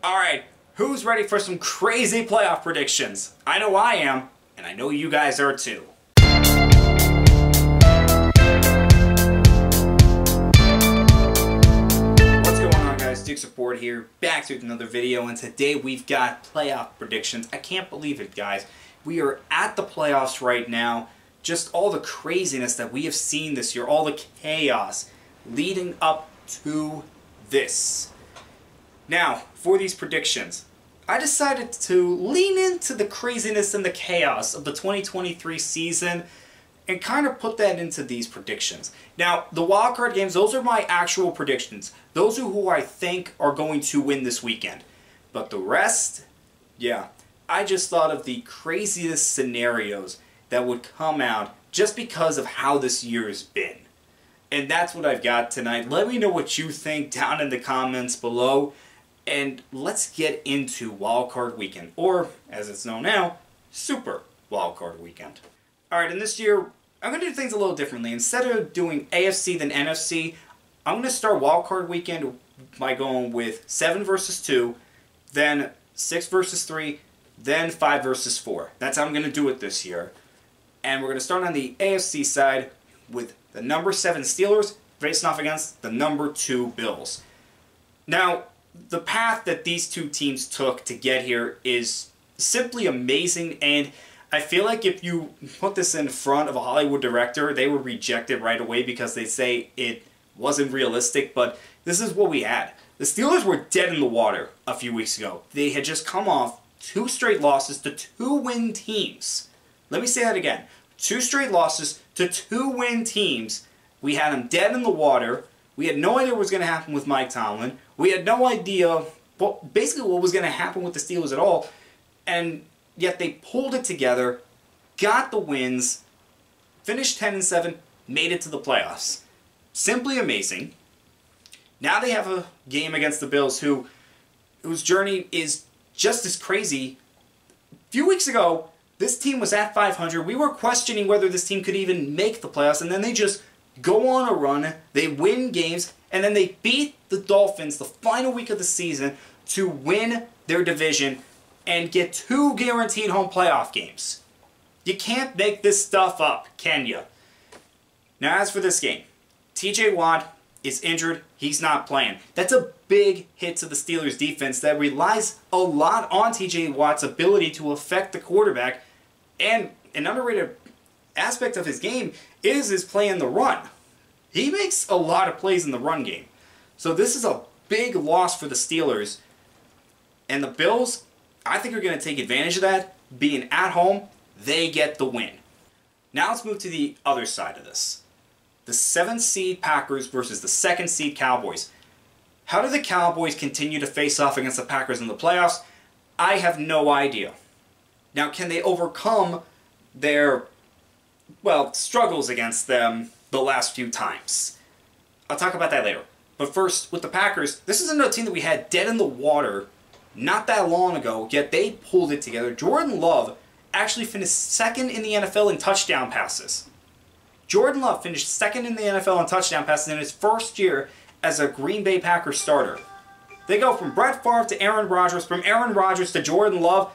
Alright, who's ready for some crazy playoff predictions? I know I am, and I know you guys are too. What's going on, guys? Duke Support here, back to another video, and today we've got playoff predictions. I can't believe it, guys. We are at the playoffs right now. Just all the craziness that we have seen this year, all the chaos leading up to this. Now, for these predictions, I decided to lean into the craziness and the chaos of the 2023 season and kind of put that into these predictions. Now, the wildcard games, those are my actual predictions. Those are who I think are going to win this weekend. But the rest, yeah, I just thought of the craziest scenarios that would come out just because of how this year has been. And that's what I've got tonight. Let me know what you think down in the comments below. And let's get into Wildcard Weekend, or as it's known now, Super Wildcard Weekend. Alright, and this year, I'm going to do things a little differently. Instead of doing AFC then NFC, I'm going to start Wildcard Weekend by going with 7 versus 2, then 6 versus 3, then 5 versus 4. That's how I'm going to do it this year. And we're going to start on the AFC side with the number 7 Steelers facing off against the number 2 Bills. Now, the path that these two teams took to get here is simply amazing, and I feel like if you put this in front of a Hollywood director, they would reject it right away because they say it wasn't realistic, but this is what we had. The Steelers were dead in the water a few weeks ago. They had just come off 2 straight losses to 2-win teams. Let me say that again. 2 straight losses to 2-win teams. We had them dead in the water. We had no idea what was going to happen with Mike Tomlin. We had no idea basically what was going to happen with the Steelers at all. And yet they pulled it together, got the wins, finished 10-7, made it to the playoffs. Simply amazing. Now they have a game against the Bills whose journey is just as crazy. A few weeks ago, this team was at 500. We were questioning whether this team could even make the playoffs, and then they just go on a run, they win games, and then they beat the Dolphins the final week of the season to win their division and get 2 guaranteed home playoff games. You can't make this stuff up, can you? Now, as for this game, TJ Watt is injured. He's not playing. That's a big hit to the Steelers' defense that relies a lot on TJ Watt's ability to affect the quarterback, and an underrated aspect of his game is his play in the run. He makes a lot of plays in the run game. So this is a big loss for the Steelers. And the Bills, I think, are going to take advantage of that. Being at home, they get the win. Now let's move to the other side of this. The 7th seed Packers versus the 2nd seed Cowboys. How do the Cowboys continue to face off against the Packers in the playoffs? I have no idea. Now, can they overcome their struggles against them the last few times? I'll talk about that later. But first, with the Packers, this is another team that we had dead in the water not that long ago, yet they pulled it together. Jordan Love actually finished 2nd in the NFL in touchdown passes. Jordan Love finished 2nd in the NFL in touchdown passes in his first year as a Green Bay Packers starter. They go from Brett Favre to Aaron Rodgers, from Aaron Rodgers to Jordan Love.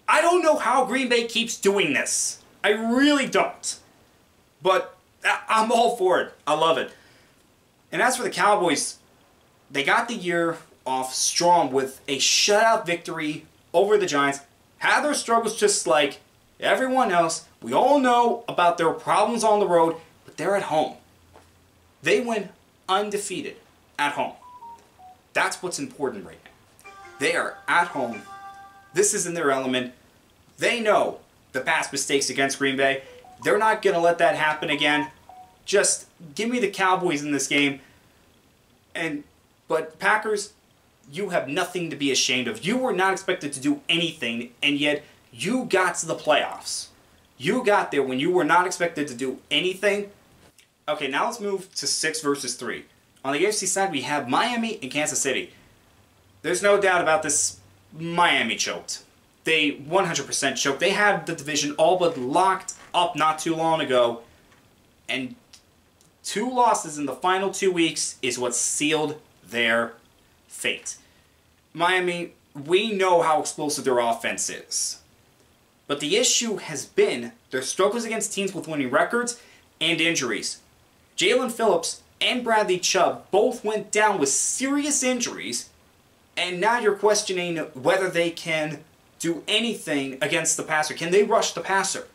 I don't know how Green Bay keeps doing this. I really don't. But I'm all for it. I love it. And as for the Cowboys, they got the year off strong with a shutout victory over the Giants. Had their struggles just like everyone else. We all know about their problems on the road, but they're at home. They went undefeated at home. That's what's important right now. They are at home. This is in their element. They know the past mistakes against Green Bay. They're not going to let that happen again. Just give me the Cowboys in this game. But Packers, you have nothing to be ashamed of. You were not expected to do anything, and yet you got to the playoffs. You got there when you were not expected to do anything. Okay, now let's move to 6 versus 3. On the AFC side, we have Miami and Kansas City. There's no doubt about this. Miami choked. They 100% choked. They had the division all but locked up not too long ago. And 2 losses in the final 2 weeks is what sealed their fate. Miami, we know how explosive their offense is. But the issue has been their struggles against teams with winning records and injuries. Jalen Phillips and Bradley Chubb both went down with serious injuries, and now you're questioning whether they can do anything against the passer. Can they rush the passer?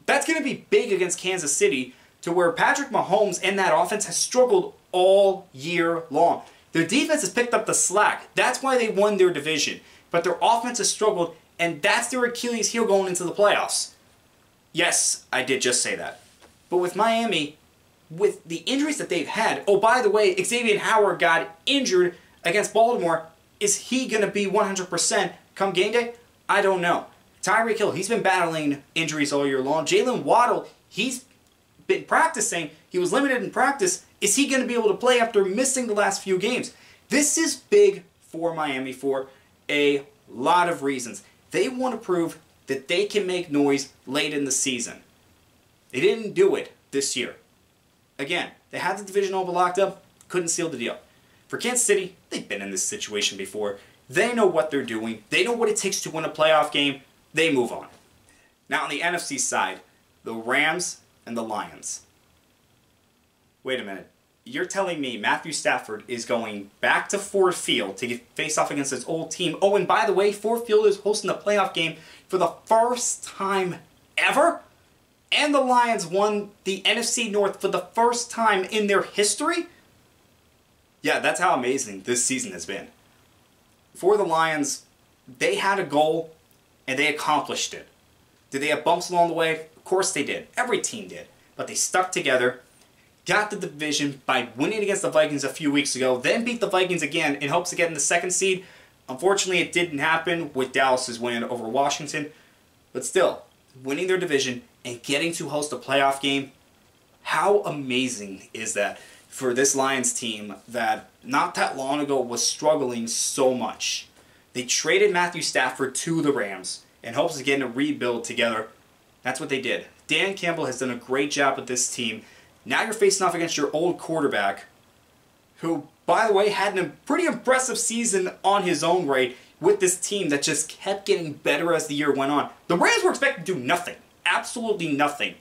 That's going to be big against Kansas City, to where Patrick Mahomes and that offense has struggled all year long. Their defense has picked up the slack. That's why they won their division. But their offense has struggled, and that's their Achilles heel going into the playoffs. Yes, I did just say that. But with Miami, with the injuries that they've had, oh, by the way, Xavier Howard got injured against Baltimore. Is he going to be 100% come game day? I don't know. Tyreek Hill, he's been battling injuries all year long. Jalen Waddle, he's been practicing. He was limited in practice. Is he going to be able to play after missing the last few games? This is big for Miami for a lot of reasons. They want to prove that they can make noise late in the season. They didn't do it this year. Again, they had the division all but locked up, couldn't seal the deal. For Kansas City, they've been in this situation before. They know what they're doing. They know what it takes to win a playoff game. They move on. Now on the NFC side, the Rams and the Lions. Wait a minute. You're telling me Matthew Stafford is going back to Ford Field to face off against his old team? Oh, and by the way, Ford Field is hosting the playoff game for the first time ever? And the Lions won the NFC North for the first time in their history? Yeah, that's how amazing this season has been. For the Lions, they had a goal, and they accomplished it. Did they have bumps along the way? Of course they did. Every team did. But they stuck together, got the division by winning against the Vikings a few weeks ago, then beat the Vikings again in hopes of getting the second seed. Unfortunately, it didn't happen with Dallas's win over Washington. But still, winning their division and getting to host a playoff game, how amazing is that for this Lions team that not that long ago was struggling so much? They traded Matthew Stafford to the Rams in hopes of getting a rebuild together. That's what they did. Dan Campbell has done a great job with this team. Now you're facing off against your old quarterback, who, by the way, had a pretty impressive season on his own right with this team that just kept getting better as the year went on. The Rams were expected to do nothing. Absolutely nothing.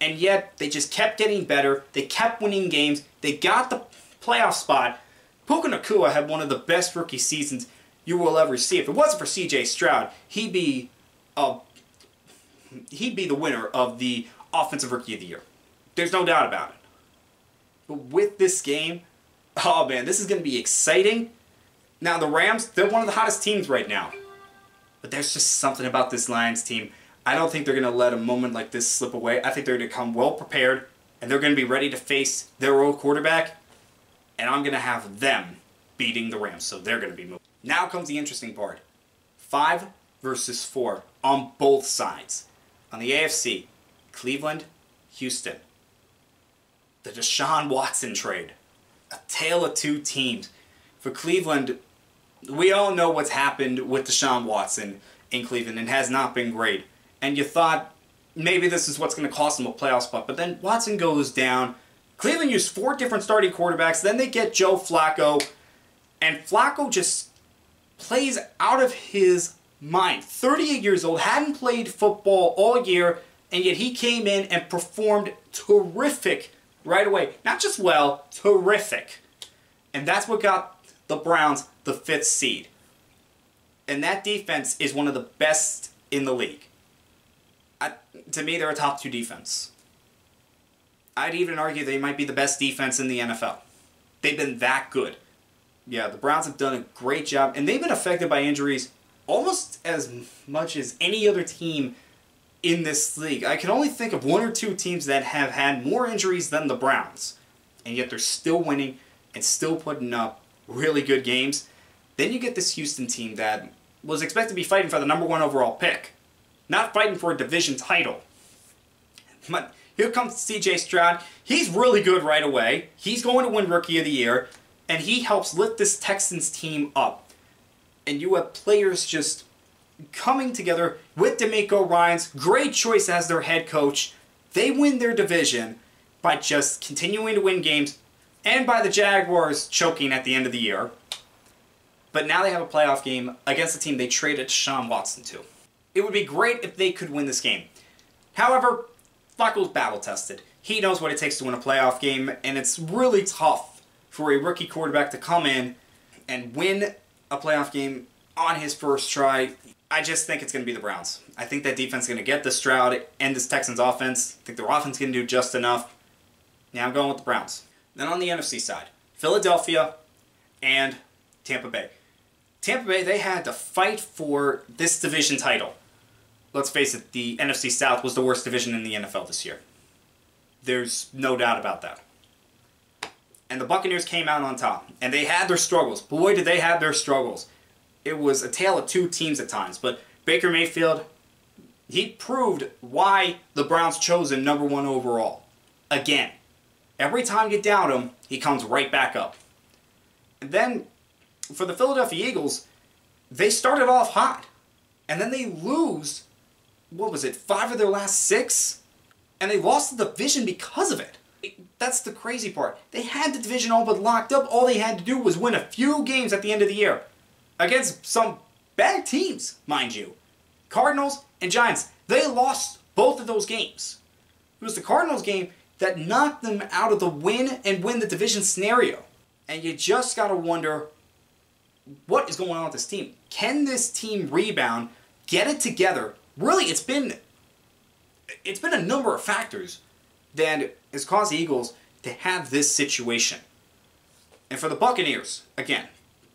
And yet, they just kept getting better. They kept winning games. They got the playoff spot. Puka Nacua had one of the best rookie seasons you will ever see. If it wasn't for C.J. Stroud, he'd be the winner of the Offensive Rookie of the Year. There's no doubt about it. But with this game, oh man, this is going to be exciting. Now the Rams, they're one of the hottest teams right now. But there's just something about this Lions team. I don't think they're going to let a moment like this slip away. I think they're going to come well prepared, and they're going to be ready to face their old quarterback. And I'm going to have them beating the Rams, so they're going to be moving. Now comes the interesting part. 5 versus 4 on both sides. On the AFC, Cleveland, Houston. The Deshaun Watson trade. A tale of two teams. For Cleveland, we all know what's happened with Deshaun Watson in Cleveland. It has not been great. And you thought maybe this is what's going to cost them a playoff spot. But then Watson goes down. Cleveland used 4 different starting quarterbacks. Then they get Joe Flacco. And Flacco just plays out of his mind. 38 years old, hadn't played football all year, and yet he came in and performed terrific right away. Not just well, terrific. And that's what got the Browns the 5th seed. And that defense is one of the best in the league. To me, they're a top 2 defense. I'd even argue they might be the best defense in the NFL. They've been that good. Yeah, the Browns have done a great job, and they've been affected by injuries almost as much as any other team in this league. I can only think of 1 or 2 teams that have had more injuries than the Browns, and yet they're still winning and still putting up really good games. Then you get this Houston team that was expected to be fighting for the #1 overall pick, not fighting for a division title. But here comes C.J. Stroud. He's really good right away. He's going to win Rookie of the Year. And he helps lift this Texans team up. And you have players just coming together with DeMeco Ryans. Great choice as their head coach. They win their division by just continuing to win games. And by the Jaguars choking at the end of the year. But now they have a playoff game against a team they traded Deshaun Watson to. It would be great if they could win this game. However, Flacco's battle-tested. He knows what it takes to win a playoff game, and it's really tough for a rookie quarterback to come in and win a playoff game on his first try. I just think it's going to be the Browns. I think that defense is going to get this Stroud and this Texans offense. I think their offense is going to do just enough. Yeah, I'm going with the Browns. Then on the NFC side, Philadelphia and Tampa Bay. Tampa Bay, they had to fight for this division title. Let's face it, the NFC South was the worst division in the NFL this year. There's no doubt about that. And the Buccaneers came out on top. And they had their struggles. Boy, did they have their struggles. It was a tale of two teams at times. But Baker Mayfield, he proved why the Browns chose him #1 overall. Again. Every time you doubt him, he comes right back up. And then, for the Philadelphia Eagles, they started off hot. And then they lose, 5 of their last 6? And they lost the division because of it. That's the crazy part. They had the division all but locked up. All they had to do was win a few games at the end of the year. Against some bad teams, mind you. Cardinals and Giants. They lost both of those games. It was the Cardinals game that knocked them out of the win the division scenario. And you just got to wonder, what is going on with this team? Can this team rebound, get it together? Really, it's been a number of factors that has caused the Eagles to have this situation. And for the Buccaneers, again,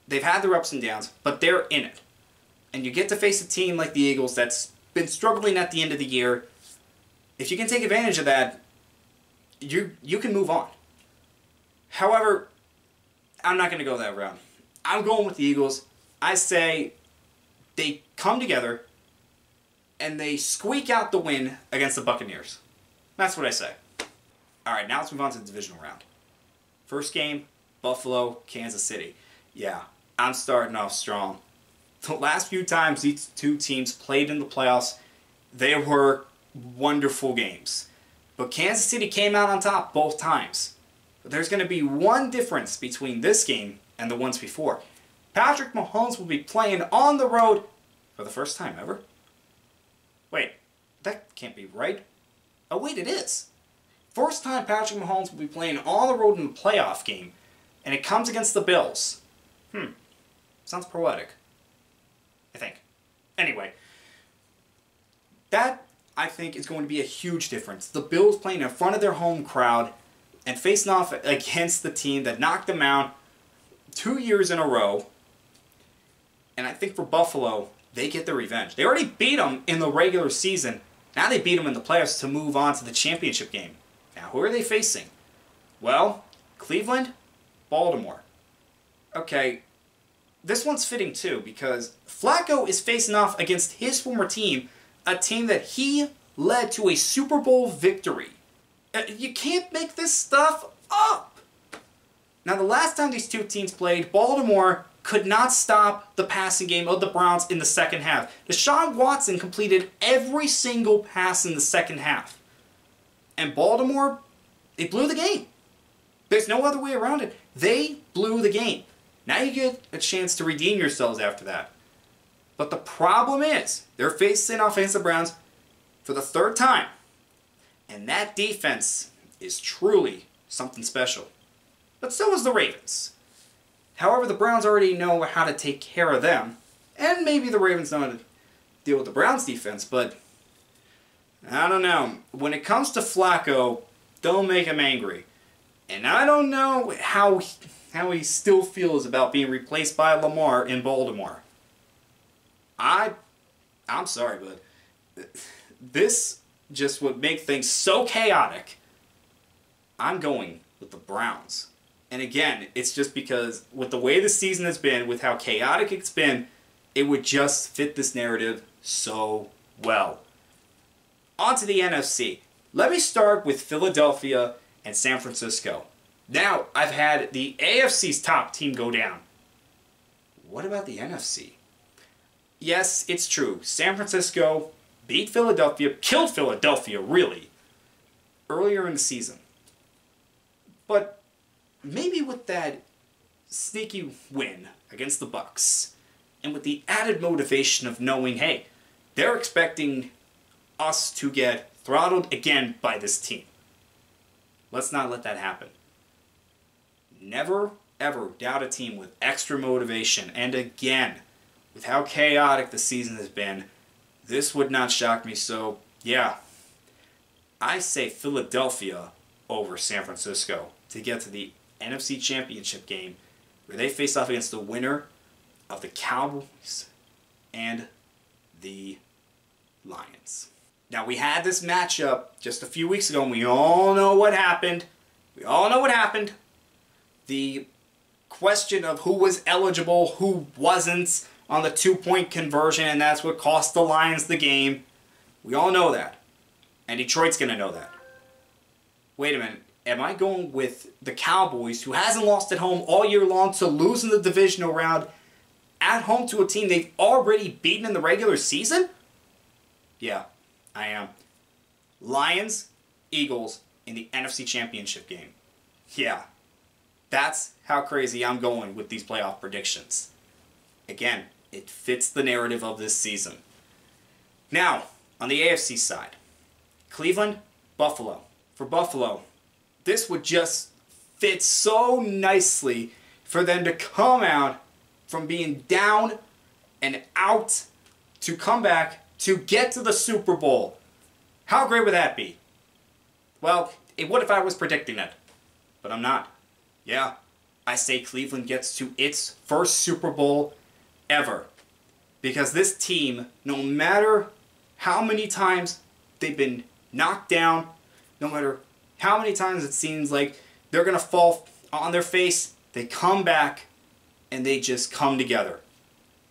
they've had their ups and downs, but they're in it. And you get to face a team like the Eagles that's been struggling at the end of the year. If you can take advantage of that, you can move on. However, I'm not going to go that route. I'm going with the Eagles. I say they come together and they squeak out the win against the Buccaneers. That's what I say. Alright, now let's move on to the divisional round. First game, Buffalo, Kansas City. Yeah, I'm starting off strong. The last few times these two teams played in the playoffs, they were wonderful games. But Kansas City came out on top both times. But there's going to be one difference between this game and the ones before. Patrick Mahomes will be playing on the road for the first time ever. Wait, that can't be right. Oh wait, it is. First time Patrick Mahomes will be playing on the road in a playoff game, and it comes against the Bills. Sounds poetic. I think. Anyway, that, I think, is going to be a huge difference. The Bills playing in front of their home crowd and facing off against the team that knocked them out 2 years in a row. And I think for Buffalo, they get their revenge. They already beat them in the regular season. Now they beat them in the playoffs to move on to the championship game. Now, who are they facing? Well, Cleveland, Baltimore. Okay, this one's fitting too, because Flacco is facing off against his former team, a team that he led to a Super Bowl victory. You can't make this stuff up! Now, the last time these two teams played, Baltimore could not stop the passing game of the Browns in the second half. Deshaun Watson completed every single pass in the second half. And Baltimore, they blew the game. There's no other way around it. They blew the game. Now you get a chance to redeem yourselves after that. But the problem is, they're facing off against the Browns for the third time. And that defense is truly something special. But so is the Ravens. However, the Browns already know how to take care of them. And maybe the Ravens know how to deal with the Browns defense, but I don't know. When it comes to Flacco, don't make him angry. And I don't know how he still feels about being replaced by Lamar in Baltimore. I'm sorry, but this just would make things so chaotic. I'm going with the Browns. And again, it's just because with the way the season has been, with how chaotic it's been, it would just fit this narrative so well. On to the NFC. Let me start with Philadelphia and San Francisco. Now, I've had the AFC's top team go down. What about the NFC? Yes, it's true. San Francisco beat Philadelphia, killed Philadelphia, really, earlier in the season. But maybe with that sneaky win against the Bucks, and with the added motivation of knowing, hey, they're expecting us to get throttled again by this team. Let's not let that happen. Never, ever doubt a team with extra motivation. And again, with how chaotic the season has been, this would not shock me. So, yeah, I say Philadelphia over San Francisco to get to the NFC Championship game, where they face off against the winner of the Cowboys and the Lions. Now, we had this matchup just a few weeks ago, and we all know what happened. We all know what happened. The question of who was eligible, who wasn't on the two-point conversion, and that's what cost the Lions the game. We all know that. And Detroit's going to know that. Wait a minute. Am I going with the Cowboys, who hasn't lost at home all year long, to lose in the divisional round at home to a team they've already beaten in the regular season? Yeah, I am. Lions, Eagles in the NFC Championship game. Yeah, that's how crazy I'm going with these playoff predictions. Again, it fits the narrative of this season. Now, on the AFC side, Cleveland, Buffalo. For Buffalo, this would just fit so nicely for them to come out from being down and out to come back to get to the Super Bowl. How great would that be? Well, it would if I was predicting it, but I'm not. Yeah, I say Cleveland gets to its first Super Bowl ever. Because this team, no matter how many times they've been knocked down, no matter how many times it seems like they're going to fall on their face, they come back and they just come together.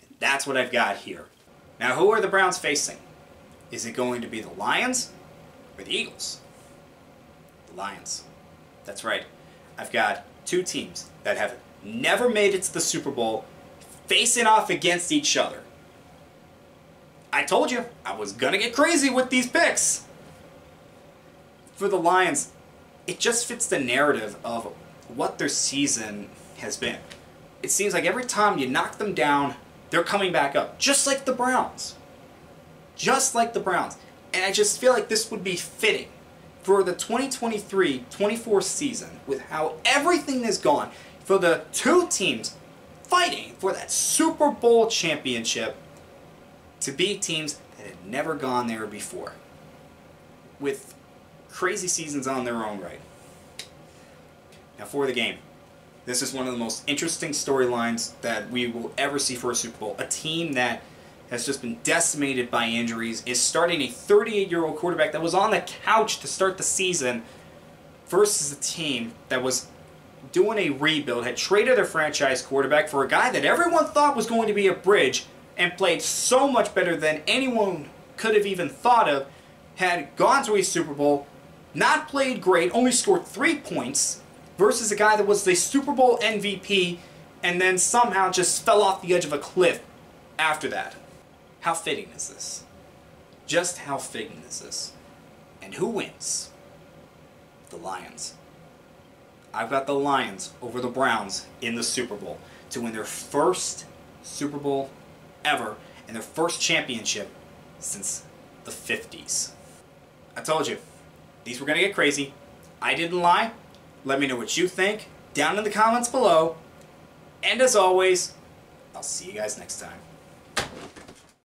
And that's what I've got here. Now, who are the Browns facing? Is it going to be the Lions or the Eagles? The Lions. That's right. I've got two teams that have never made it to the Super Bowl facing off against each other. I told you I was going to get crazy with these picks. For the Lions, it just fits the narrative of what their season has been. It seems like every time you knock them down, they're coming back up. Just like the Browns. Just like the Browns. And I just feel like this would be fitting for the 2023-24 season, with how everything has gone, for the two teams fighting for that Super Bowl championship, to be teams that had never gone there before, with crazy seasons on their own right. Now, for the game, this is one of the most interesting storylines that we will ever see for a Super Bowl. A team that has just been decimated by injuries is starting a 38-year-old quarterback that was on the couch to start the season versus a team that was doing a rebuild, had traded their franchise quarterback for a guy that everyone thought was going to be a bridge and played so much better than anyone could have even thought of, had gone to a Super Bowl, not played great, only scored 3 points, versus a guy that was the Super Bowl MVP and then somehow just fell off the edge of a cliff after that. How fitting is this? Just how fitting is this? And who wins? The Lions. I've got the Lions over the Browns in the Super Bowl to win their first Super Bowl ever and their first championship since the 50s. I told you, these were going to get crazy. I didn't lie. Let me know what you think down in the comments below. And as always, I'll see you guys next time.